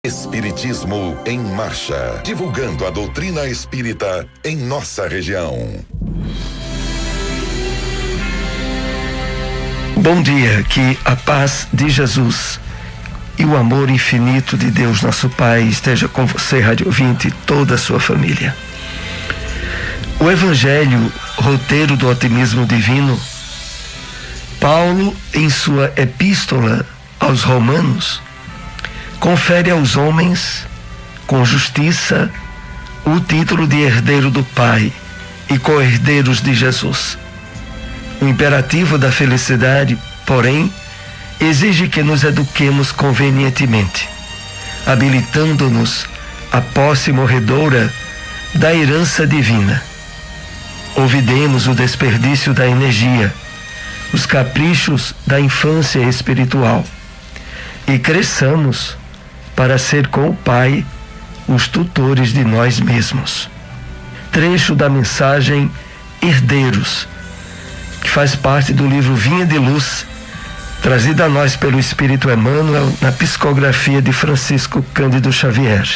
Espiritismo em Marcha, divulgando a doutrina espírita em nossa região. Bom dia, que a paz de Jesus e o amor infinito de Deus nosso Pai esteja com você, rádio ouvinte, e toda a sua família. O Evangelho, roteiro do otimismo divino, Paulo, em sua epístola aos Romanos, confere aos homens, com justiça, o título de herdeiro do Pai e co-herdeiros de Jesus. O imperativo da felicidade, porém, exige que nos eduquemos convenientemente, habilitando-nos à posse morredoura da herança divina. Ouvidemos o desperdício da energia, os caprichos da infância espiritual e cresçamos para ser com o Pai os tutores de nós mesmos. Trecho da mensagem Herdeiros, que faz parte do livro Vinha de Luz, trazida a nós pelo Espírito Emmanuel na psicografia de Francisco Cândido Xavier.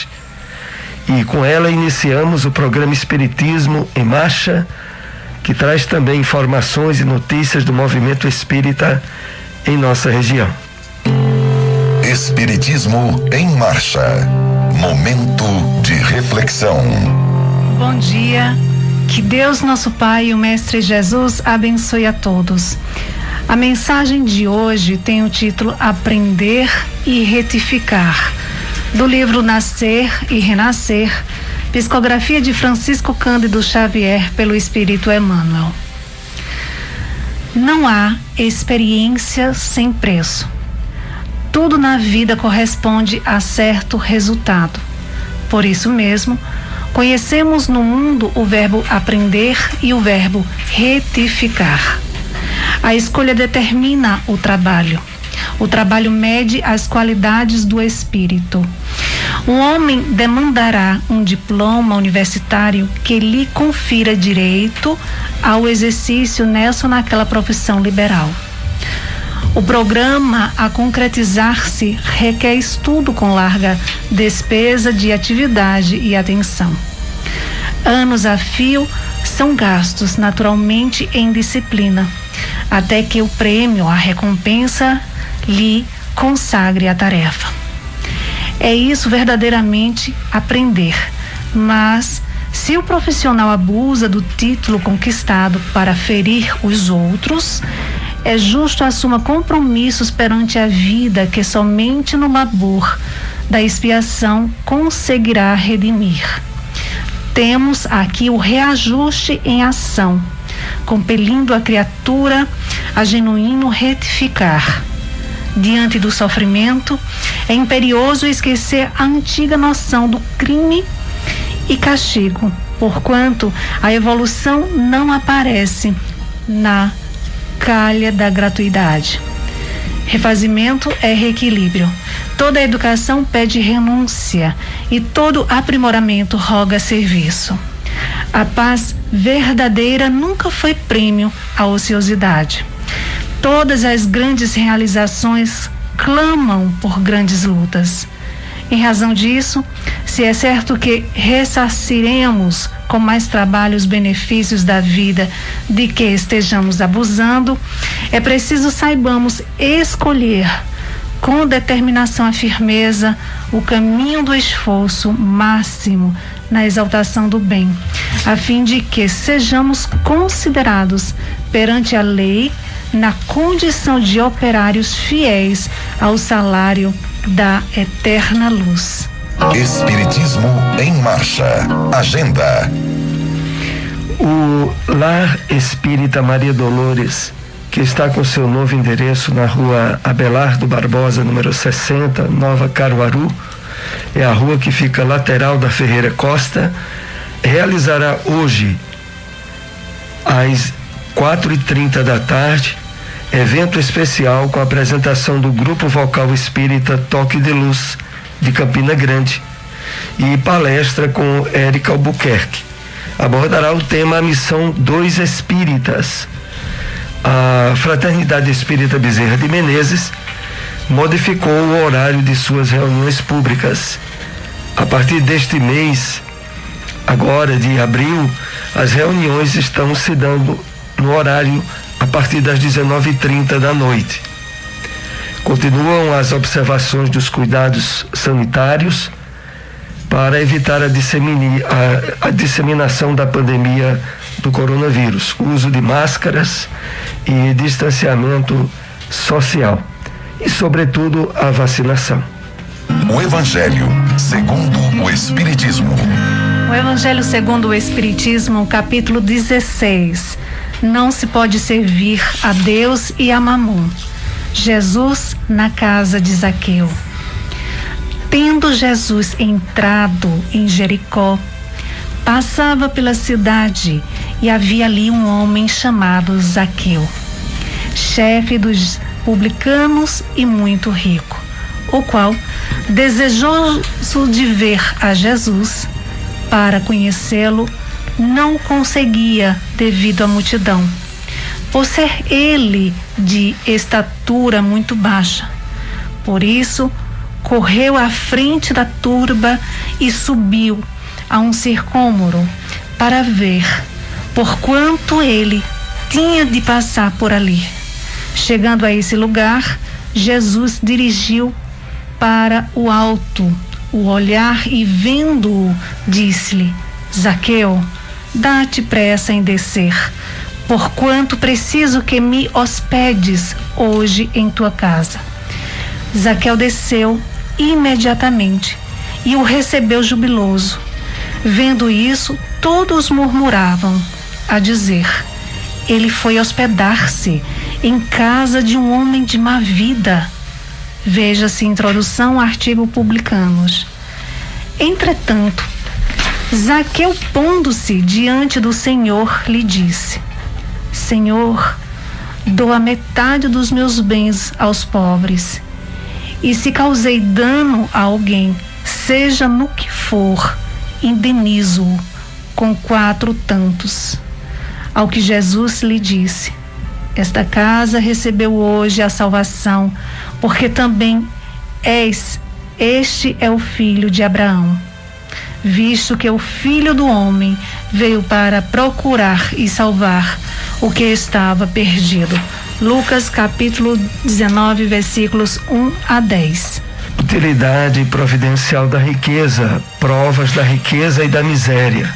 E com ela iniciamos o programa Espiritismo em Marcha, que traz também informações e notícias do movimento espírita em nossa região. Espiritismo em Marcha. Momento de reflexão. Bom dia. Que Deus, nosso Pai e o Mestre Jesus abençoe a todos. A mensagem de hoje tem o título Aprender e Retificar, do livro Nascer e Renascer, psicografia de Francisco Cândido Xavier pelo Espírito Emmanuel. Não há experiência sem preço. Tudo na vida corresponde a certo resultado. Por isso mesmo, conhecemos no mundo o verbo aprender e o verbo retificar. A escolha determina o trabalho. O trabalho mede as qualidades do espírito. Um homem demandará um diploma universitário que lhe confira direito ao exercício nessa ou naquela profissão liberal. O programa a concretizar-se requer estudo com larga despesa de atividade e atenção. Anos a fio são gastos naturalmente em disciplina, até que o prêmio, a recompensa, lhe consagre a tarefa. É isso verdadeiramente aprender, mas se o profissional abusa do título conquistado para ferir os outros, é justo assuma compromissos perante a vida que somente no labor da expiação conseguirá redimir. Temos aqui o reajuste em ação, compelindo a criatura a genuíno retificar. Diante do sofrimento, é imperioso esquecer a antiga noção do crime e castigo, porquanto a evolução não aparece na calha da gratuidade. Refazimento é reequilíbrio. Toda educação pede renúncia e todo aprimoramento roga serviço. A paz verdadeira nunca foi prêmio à ociosidade. Todas as grandes realizações clamam por grandes lutas. Em razão disso, se é certo que ressarciremos com mais trabalho os benefícios da vida de que estejamos abusando, é preciso saibamos escolher com determinação e firmeza o caminho do esforço máximo na exaltação do bem, a fim de que sejamos considerados perante a lei na condição de operários fiéis ao salário da eterna luz. Espiritismo em Marcha. Agenda. O Lar Espírita Maria Dolores, que está com seu novo endereço na rua Abelardo Barbosa, número 60, Nova Caruaru, é a rua que fica lateral da Ferreira Costa, realizará hoje, às 4h30 da tarde, evento especial com a apresentação do Grupo Vocal Espírita Toque de Luz, de Campina Grande, e palestra com Érica Albuquerque. Abordará o tema A Missão dos Espíritas. A Fraternidade Espírita Bezerra de Menezes modificou o horário de suas reuniões públicas. A partir deste mês, agora de abril, as reuniões estão se dando no horário a partir das 19h30 da noite. Continuam as observações dos cuidados sanitários para evitar a disseminação da pandemia do coronavírus, uso de máscaras e distanciamento social e, sobretudo, a vacinação. O Evangelho segundo o Espiritismo. O Evangelho segundo o Espiritismo, capítulo 16. Não se pode servir a Deus e a Mamon. Jesus na casa de Zaqueu. Tendo Jesus entrado em Jericó, passava pela cidade e havia ali um homem chamado Zaqueu, chefe dos publicanos e muito rico, o qual, desejoso de ver a Jesus, para conhecê-lo, não conseguia devido à multidão, por ser ele de estatura muito baixa. Por isso, correu à frente da turba e subiu a um sicômoro para ver, porquanto ele tinha de passar por ali. Chegando a esse lugar, Jesus dirigiu para o alto o olhar e, vendo-o, disse-lhe: Zaqueu, dá-te pressa em descer, porquanto preciso que me hospedes hoje em tua casa. Zaqueu desceu imediatamente e o recebeu jubiloso. Vendo isso, todos murmuravam, a dizer: ele foi hospedar-se em casa de um homem de má vida. Veja-se introdução, artigo Publicanos. Entretanto, Zaqueu, pondo-se diante do Senhor, lhe disse: Senhor, dou a metade dos meus bens aos pobres, e se causei dano a alguém, seja no que for, indenizo-o com 4 tantos. Ao que Jesus lhe disse: esta casa recebeu hoje a salvação, porque também este é o filho de Abraão, visto que o Filho do Homem veio para procurar e salvar o que estava perdido. Lucas capítulo 19, versículos 1 a 10. Utilidade providencial da riqueza, provas da riqueza e da miséria.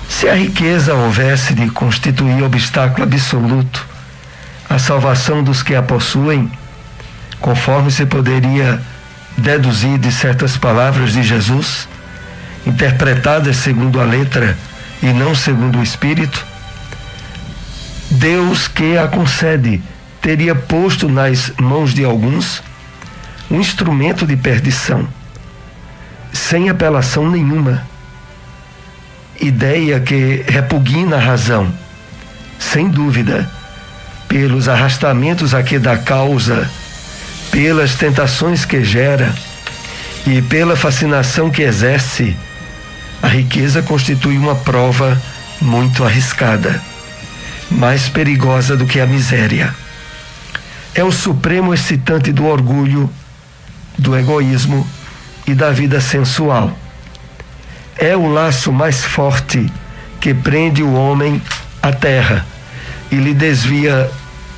Se a riqueza houvesse de constituir obstáculo absoluto à salvação dos que a possuem, conforme se poderia deduzir de certas palavras de Jesus, interpretadas segundo a letra e não segundo o Espírito, Deus que a concede teria posto nas mãos de alguns um instrumento de perdição, sem apelação nenhuma, ideia que repugna a razão, sem dúvida, pelos arrastamentos a que dá causa, pelas tentações que gera e pela fascinação que exerce. A riqueza constitui uma prova muito arriscada, mais perigosa do que a miséria. É o supremo excitante do orgulho, do egoísmo e da vida sensual. É o laço mais forte que prende o homem à terra e lhe desvia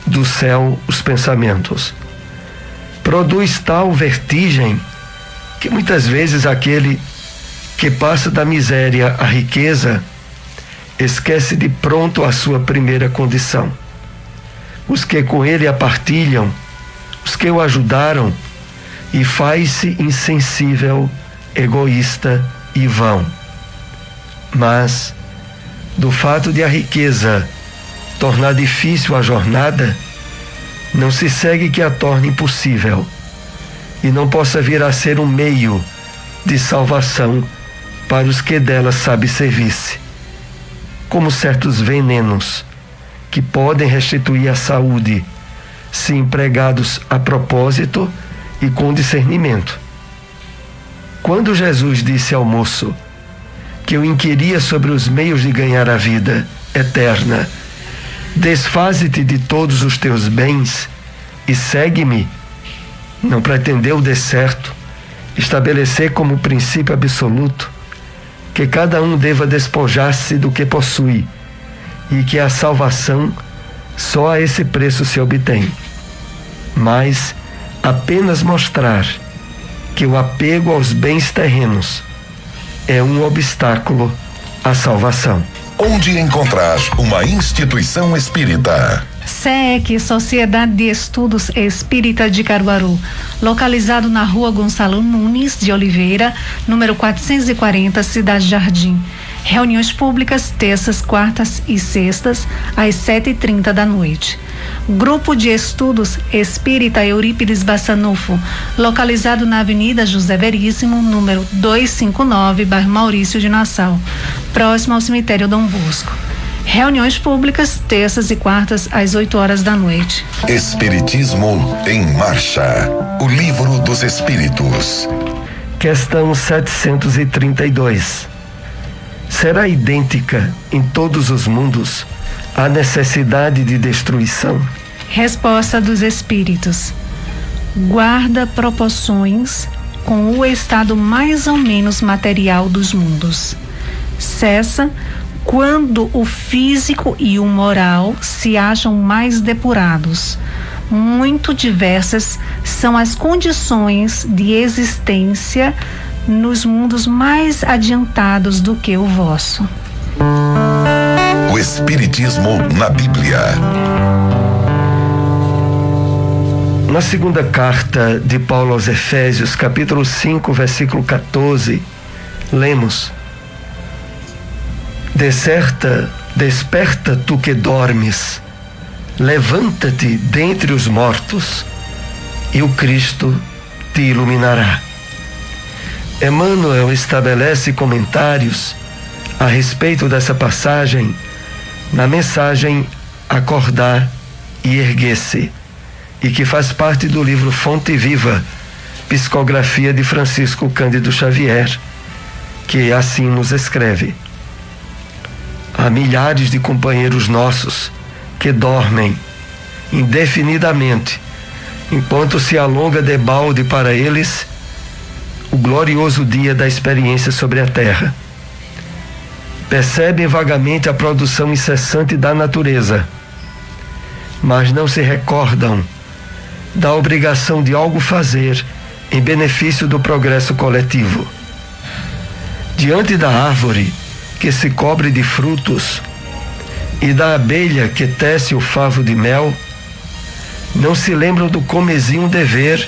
do céu os pensamentos. Produz tal vertigem que muitas vezes aquele que passa da miséria à riqueza esquece de pronto a sua primeira condição. Os que com ele a partilham, os que o ajudaram, e faz-se insensível, egoísta e vão. Mas, do fato de a riqueza tornar difícil a jornada, não se segue que a torne impossível e não possa vir a ser um meio de salvação para os que dela sabe servir-se, como certos venenos que podem restituir a saúde se empregados a propósito e com discernimento. Quando Jesus disse ao moço que o inquiria sobre os meios de ganhar a vida eterna: desfaze-te de todos os teus bens e segue-me, Não pretendeu, de certo, estabelecer como princípio absoluto que cada um deva despojar-se do que possui e que a salvação só a esse preço se obtém, mas apenas mostrar que o apego aos bens terrenos é um obstáculo à salvação. Onde encontrar uma instituição espírita? SEEC, Sociedade de Estudos Espírita de Caruaru, localizado na Rua Gonçalo Nunes de Oliveira, número 440, Cidade Jardim. Reuniões públicas terças, quartas e sextas, às 7h30 da noite. Grupo de Estudos Espírita Eurípides Bassanufo, localizado na Avenida José Veríssimo, número 259, bairro Maurício de Nassau, próximo ao cemitério Dom Bosco. Reuniões públicas terças e quartas às 8h da noite. Espiritismo em Marcha. O Livro dos Espíritos. Questão 732. Será idêntica em todos os mundos a necessidade de destruição? Resposta dos Espíritos. Guarda proporções com o estado mais ou menos material dos mundos. Cessa quando o físico e o moral se acham mais depurados. Muito diversas são as condições de existência nos mundos mais adiantados do que o vosso. O Espiritismo na Bíblia. Na segunda carta de Paulo aos Efésios, capítulo 5, versículo 14, lemos: Desperta tu que dormes, levanta-te dentre os mortos, e o Cristo te iluminará. Emmanuel estabelece comentários a respeito dessa passagem na mensagem Acordar e Erguer-se, e que faz parte do livro Fonte Viva, psicografia de Francisco Cândido Xavier, que assim nos escreve: há milhares de companheiros nossos que dormem indefinidamente, enquanto se alonga debalde para eles o glorioso dia da experiência sobre a terra. Percebem vagamente a produção incessante da natureza, mas não se recordam da obrigação de algo fazer em benefício do progresso coletivo. Diante da árvore que se cobre de frutos e da abelha que tece o favo de mel, não se lembram do comezinho dever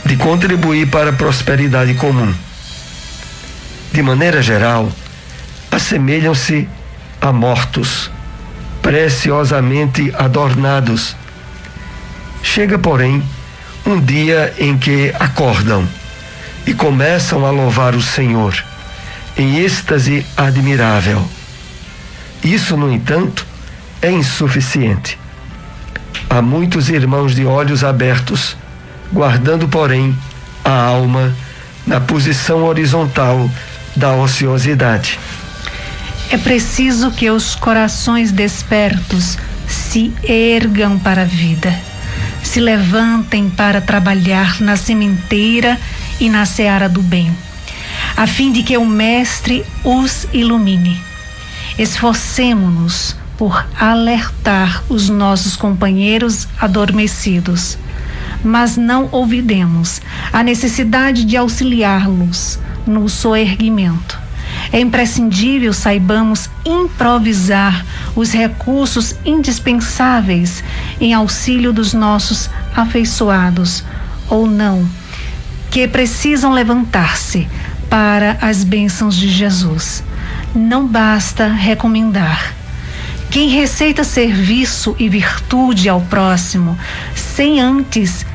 de contribuir para a prosperidade comum. De maneira geral, assemelham-se a mortos, preciosamente adornados. Chega, porém, um dia em que acordam e começam a louvar o Senhor em êxtase admirável. Isso, no entanto, é insuficiente. Há muitos irmãos de olhos abertos, guardando, porém, a alma na posição horizontal da ociosidade. É preciso que os corações despertos se ergam para a vida, se levantem para trabalhar na sementeira e na seara do bem, a fim de que o Mestre os ilumine. Esforcemo-nos por alertar os nossos companheiros adormecidos, mas não olvidemos a necessidade de auxiliá-los no soerguimento. É imprescindível saibamos improvisar os recursos indispensáveis em auxílio dos nossos afeiçoados, ou não, que precisam levantar-se para as bênçãos de Jesus. Não basta recomendar. Quem receita serviço e virtude ao próximo, sem antes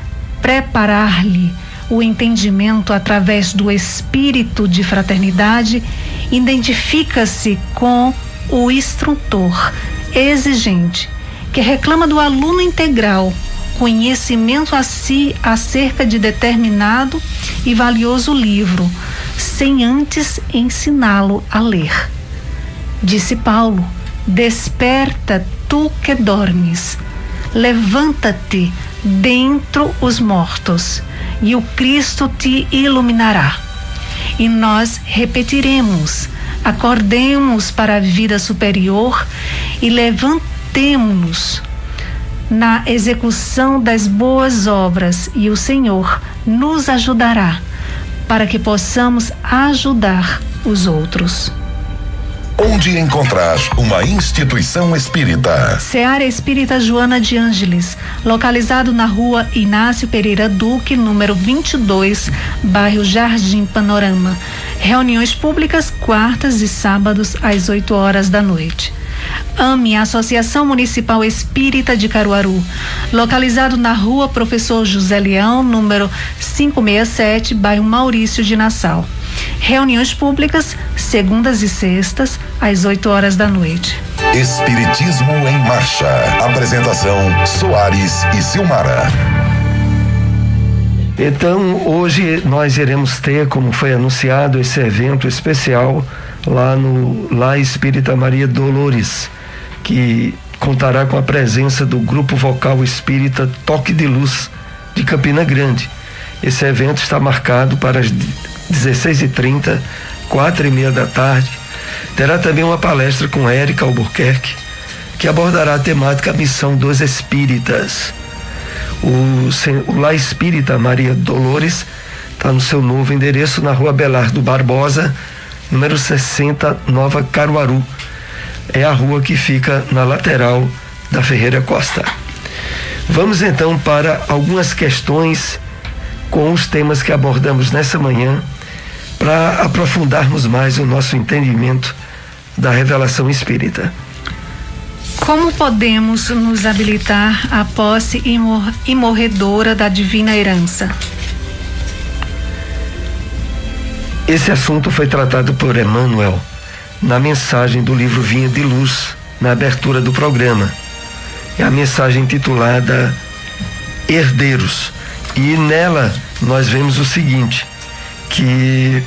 preparar-lhe o entendimento através do espírito de fraternidade, identifica-se com o instrutor exigente, que reclama do aluno integral conhecimento a si acerca de determinado e valioso livro, sem antes ensiná-lo a ler. Disse Paulo: desperta tu que dormes, levanta-te dentre os mortos, e o Cristo te iluminará. E nós repetiremos: acordemos para a vida superior e levantemo-nos na execução das boas obras, e o Senhor nos ajudará para que possamos ajudar os outros. Onde encontrar uma instituição espírita? Seara Espírita Joana de Ângeles, localizado na rua Inácio Pereira Duque, número 22, bairro Jardim Panorama. Reuniões públicas quartas e sábados às 8 horas da noite. AME, Associação Municipal Espírita de Caruaru, localizado na rua Professor José Leão, número 567, bairro Maurício de Nassau. Reuniões públicas segundas e sextas às 8 horas da noite. Espiritismo em Marcha. Apresentação: Soares e Silmara. Então, hoje nós iremos ter, como foi anunciado, esse evento especial lá no Lar Espírita Maria Dolores, que contará com a presença do Grupo Vocal Espírita Toque de Luz de Campina Grande. Esse evento está marcado para as 16h30, 4h30 da tarde. Terá também uma palestra com Érica Albuquerque, que abordará a temática Missão dos Espíritas. O Lar Espírita Maria Dolores está no seu novo endereço, na rua Belardo Barbosa, número 60, Nova Caruaru. É a rua que fica na lateral da Ferreira Costa. Vamos então para algumas questões com os temas que abordamos nessa manhã, para aprofundarmos mais o nosso entendimento da revelação espírita. Como podemos nos habilitar à posse imorredora da divina herança? Esse assunto foi tratado por Emmanuel na mensagem do livro Vinha de Luz, na abertura do programa. É a mensagem intitulada Herdeiros. E nela nós vemos o seguinte, que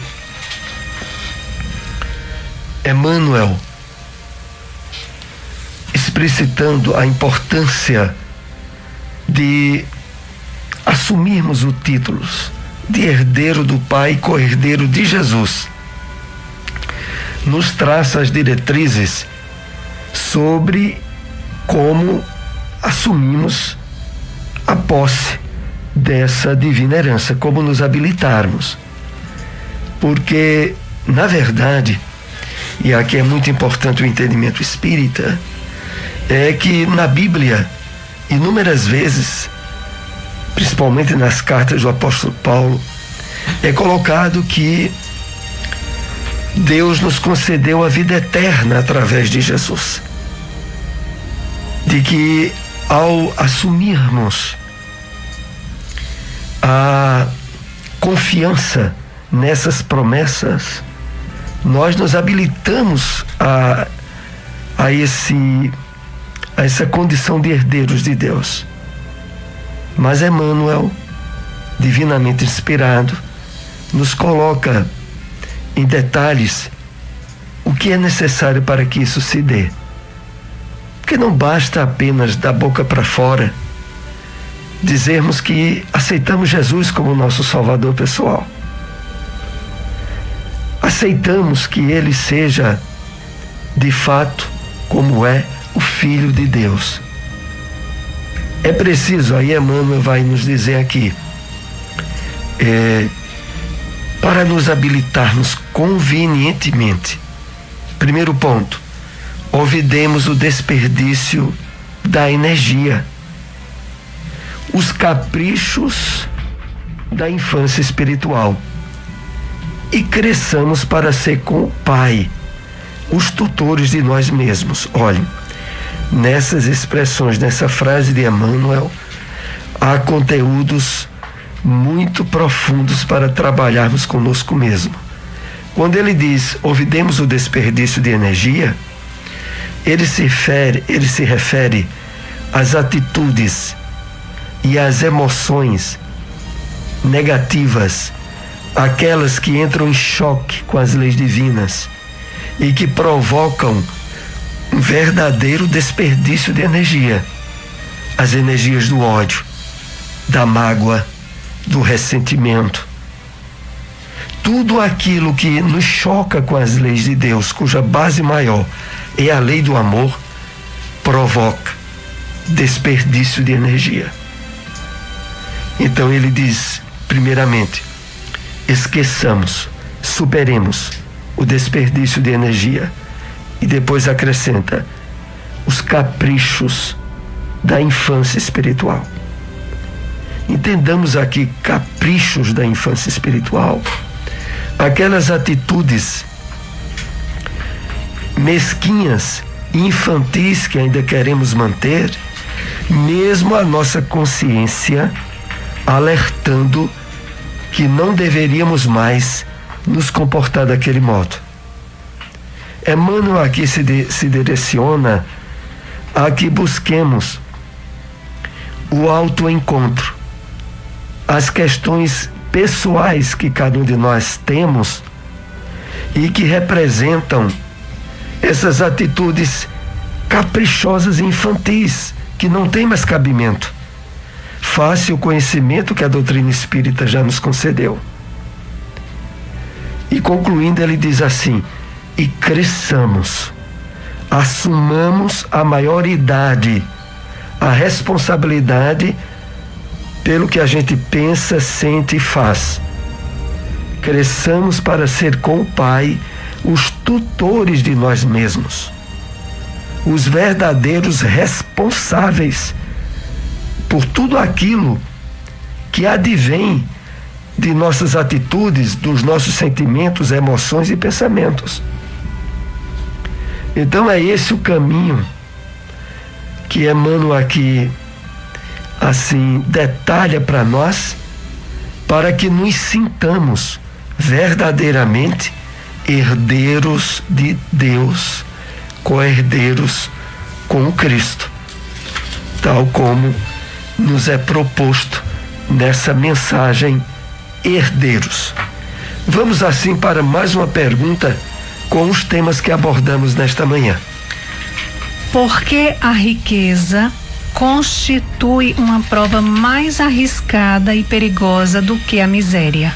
Emmanuel, explicitando a importância de assumirmos o título de herdeiro do Pai e co-herdeiro de Jesus, nos traça as diretrizes sobre como assumimos a posse dessa divina herança, como nos habilitarmos. Porque, na verdade, e aqui é muito importante o entendimento espírita, é que na Bíblia, inúmeras vezes, principalmente nas cartas do apóstolo Paulo, é colocado que Deus nos concedeu a vida eterna através de Jesus. De que ao assumirmos a confiança nessas promessas, nós nos habilitamos a essa condição de herdeiros de Deus. Mas Emmanuel, divinamente inspirado, nos coloca em detalhes o que é necessário para que isso se dê. Porque não basta apenas da boca para fora dizermos que aceitamos Jesus como nosso Salvador pessoal. Aceitamos que Ele seja, de fato, como é, o Filho de Deus. É preciso, aí Emmanuel vai nos dizer aqui, para nos habilitarmos convenientemente. Primeiro ponto, olvidemos o desperdício da energia, os caprichos da infância espiritual, e cresçamos para ser com o Pai, os tutores de nós mesmos. Olhem, nessas expressões, nessa frase de Emmanuel, há conteúdos muito profundos para trabalharmos conosco mesmo. Quando ele diz, olvidemos o desperdício de energia, ele se refere às atitudes e às emoções negativas, aquelas que entram em choque com as leis divinas e que provocam um verdadeiro desperdício de energia. As energias do ódio, da mágoa, do ressentimento. Tudo aquilo que nos choca com as leis de Deus, cuja base maior é a lei do amor, provoca desperdício de energia. Então ele diz, primeiramente, esqueçamos, superemos o desperdício de energia, e depois acrescenta os caprichos da infância espiritual. Entendamos aqui caprichos da infância espiritual, aquelas atitudes mesquinhas, infantis que ainda queremos manter, mesmo a nossa consciência alertando que não deveríamos mais nos comportar daquele modo. Emmanuel aqui se direciona a que busquemos o autoencontro, as questões pessoais que cada um de nós temos e que representam essas atitudes caprichosas e infantis que não têm mais cabimento face ao conhecimento que a doutrina espírita já nos concedeu. E concluindo, ele diz assim: e cresçamos, assumamos a maioridade, a responsabilidade pelo que a gente pensa, sente e faz. Cresçamos para ser com o Pai os tutores de nós mesmos, os verdadeiros responsáveis por tudo aquilo que advém de nossas atitudes, dos nossos sentimentos, emoções e pensamentos. Então é esse o caminho que Emmanuel aqui assim detalha para nós, para que nos sintamos verdadeiramente herdeiros de Deus, co-herdeiros com o Cristo, tal como nos é proposto nessa mensagem Herdeiros. Vamos assim para mais uma pergunta com os temas que abordamos nesta manhã. Por que a riqueza constitui uma prova mais arriscada e perigosa do que a miséria?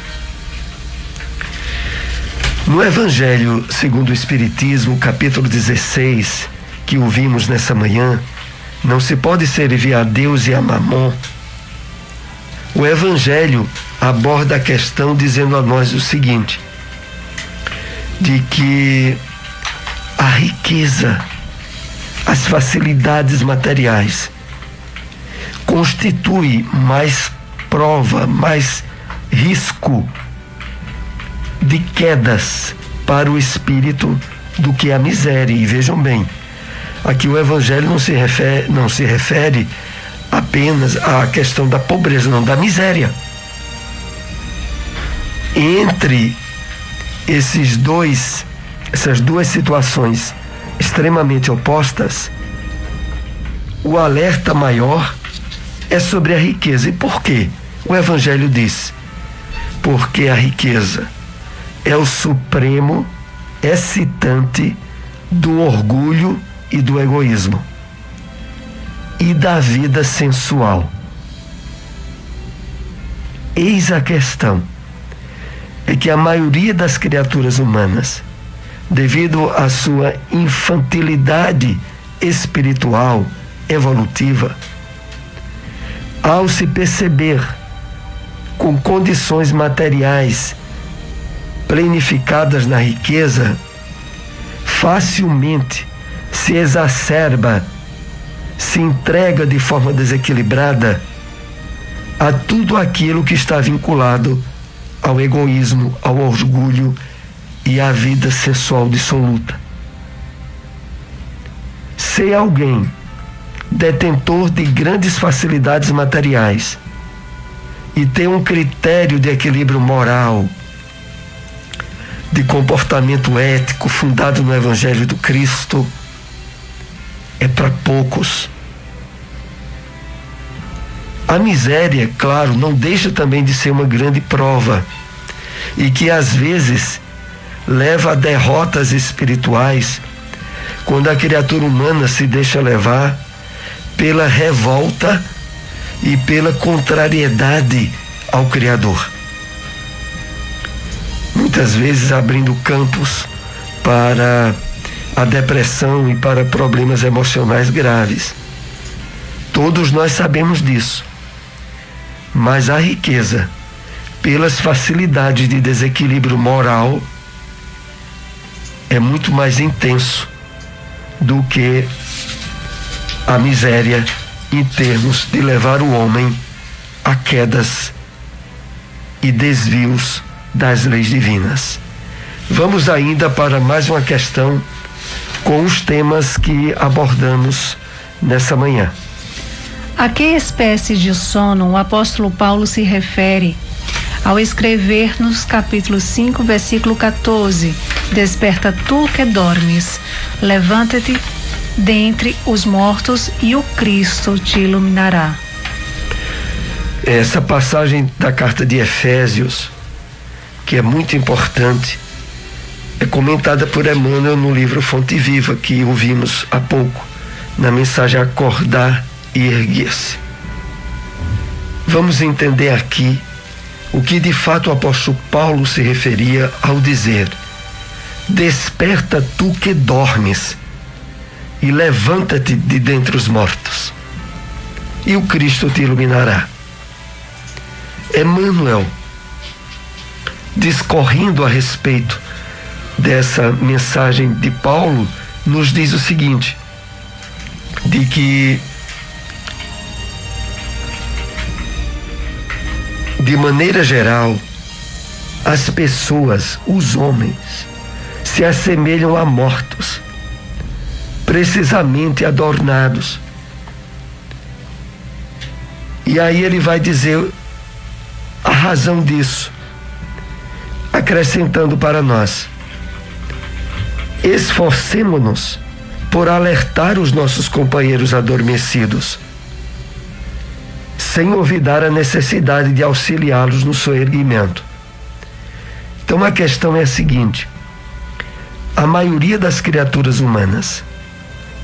No Evangelho segundo o Espiritismo, capítulo 16, que ouvimos nessa manhã, não se pode servir a Deus e a Mamon. O Evangelho aborda a questão dizendo a nós o seguinte, de que a riqueza, as facilidades materiais constitui mais prova, mais risco de quedas para o espírito do que a miséria. E vejam bem, aqui o Evangelho não se refere apenas à questão da pobreza, não, da miséria. Entre essas duas situações extremamente opostas, o alerta maior é sobre a riqueza. E por quê? O Evangelho diz: porque a riqueza é o supremo excitante do orgulho e do egoísmo e da vida sensual. Eis a questão: é que a maioria das criaturas humanas, devido à sua infantilidade espiritual, evolutiva, ao se perceber com condições materiais planificadas na riqueza, facilmente se exacerba, se entrega de forma desequilibrada a tudo aquilo que está vinculado ao egoísmo, ao orgulho e à vida sexual dissoluta. Se alguém detentor de grandes facilidades materiais e tem um critério de equilíbrio moral, de comportamento ético fundado no Evangelho do Cristo, é para poucos. A miséria, claro, não deixa também de ser uma grande prova e que às vezes leva a derrotas espirituais quando a criatura humana se deixa levar pela revolta e pela contrariedade ao Criador. Muitas vezes abrindo campos para a depressão e para problemas emocionais graves. Todos nós sabemos disso. Mas a riqueza, pelas facilidades de desequilíbrio moral, é muito mais intenso do que a miséria em termos de levar o homem a quedas e desvios das leis divinas. Vamos ainda para mais uma questão com os temas que abordamos nessa manhã. A que espécie de sono o apóstolo Paulo se refere ao escrever nos capítulos 5, versículo 14: Desperta tu que dormes, levanta-te dentre os mortos e o Cristo te iluminará. Essa passagem da carta de Efésios, que é muito importante, é comentada por Emmanuel no livro Fonte Viva, que ouvimos há pouco, na mensagem Acordar e Erguer-se. Vamos entender aqui o que de fato o apóstolo Paulo se referia ao dizer: desperta tu que dormes e levanta-te de dentre os mortos, e o Cristo te iluminará. Emmanuel, discorrendo a respeito dessa mensagem de Paulo, nos diz o seguinte, de que de maneira geral as pessoas, os homens, se assemelham a mortos, precisamente adornados. E aí ele vai dizer a razão disso, acrescentando para nós: esforcemo-nos por alertar os nossos companheiros adormecidos, sem olvidar a necessidade de auxiliá-los no seu erguimento. Então a questão é a seguinte: a maioria das criaturas humanas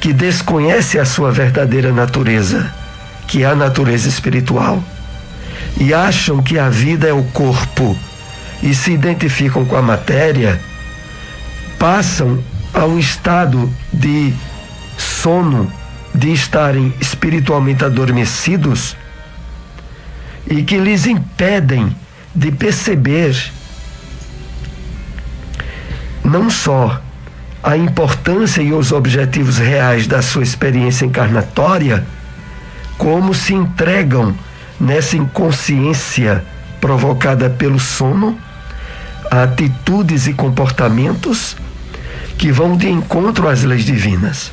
que desconhece a sua verdadeira natureza, que é a natureza espiritual, e acham que a vida é o corpo e se identificam com a matéria, passam a um estado de sono, de estarem espiritualmente adormecidos, e que lhes impedem de perceber não só a importância e os objetivos reais da sua experiência encarnatória, como se entregam nessa inconsciência provocada pelo sono a atitudes e comportamentos que vão de encontro às leis divinas.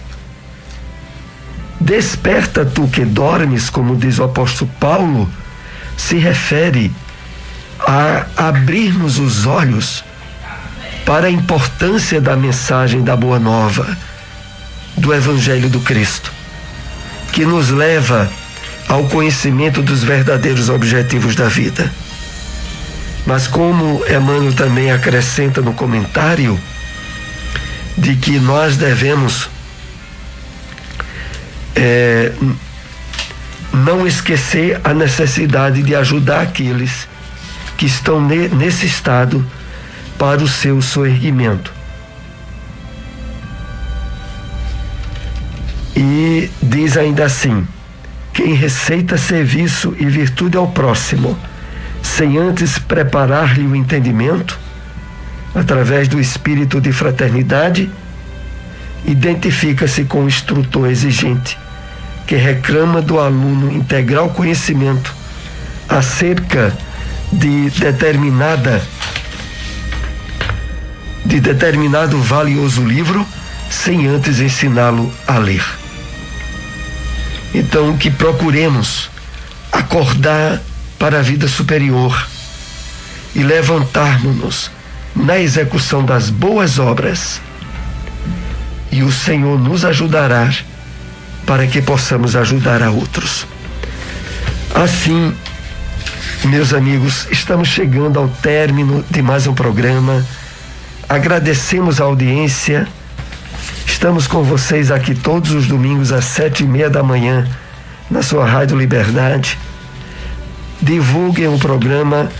Desperta tu que dormes, como diz o apóstolo Paulo, se refere a abrirmos os olhos para a importância da mensagem da Boa Nova, do Evangelho do Cristo, que nos leva ao conhecimento dos verdadeiros objetivos da vida. Mas como Emmanuel também acrescenta no comentário, de que nós devemos não esquecer a necessidade de ajudar aqueles que estão nesse estado para o seu soerguimento. E diz ainda assim: quem receita serviço e virtude ao próximo, sem antes preparar-lhe o entendimento, através do espírito de fraternidade, identifica-se com o instrutor exigente, que reclama do aluno integral conhecimento acerca de determinado valioso livro, sem antes ensiná-lo a ler. Então, que procuremos acordar para a vida superior e levantarmos-nos na execução das boas obras, e o Senhor nos ajudará para que possamos ajudar a outros. Assim, meus amigos, estamos chegando ao término de mais um programa. Agradecemos a audiência. Estamos com vocês aqui todos os domingos às 7:30 da manhã na sua Rádio Liberdade. divulguem o programa.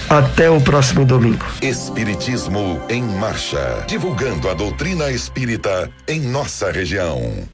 Até o próximo domingo. Espiritismo em Marcha, divulgando a doutrina espírita em nossa região.